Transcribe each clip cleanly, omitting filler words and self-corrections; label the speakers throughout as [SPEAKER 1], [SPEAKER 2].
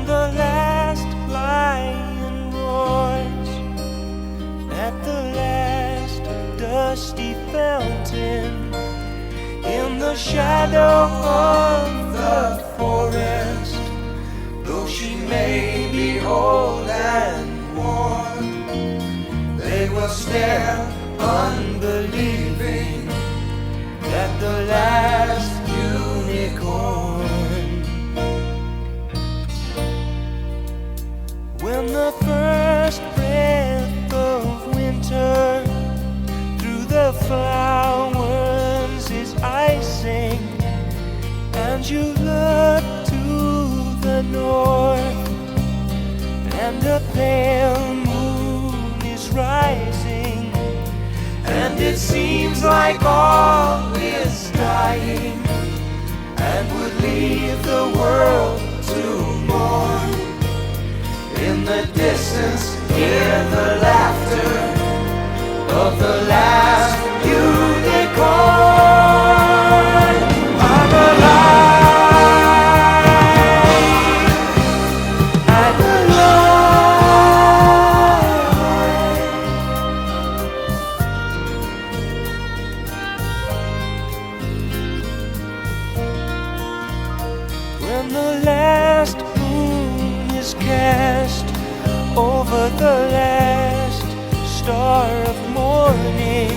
[SPEAKER 1] when the last lion roars at the last dusty fountain in the shadow of the forest. Though she may be old and worn, they will stare unbelieving at the last unicorn. When the first breath of winter through the flowers is icing, and you look to the north, and a pale moon is rising, and it seems like all is dying, and would leave the world to mourn. In the distance, hear the laughter of the last unicorn. I'm alive, I'm alive. When the last moon is cast over the last star of morning,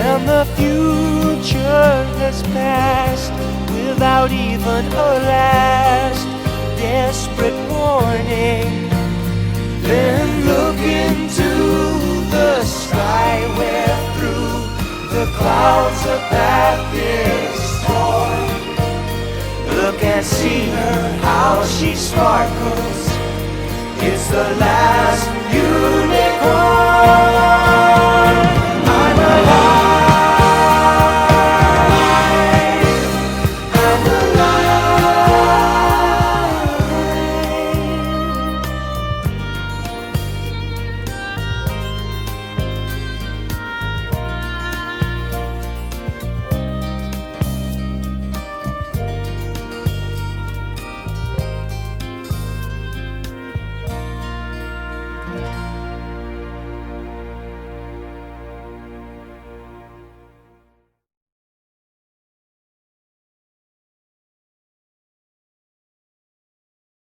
[SPEAKER 1] and the future has passed without even a last desperate warning, then look into the sky where through the clouds a path is torn. Look and see her, how she sparkles. It's the last unicorn.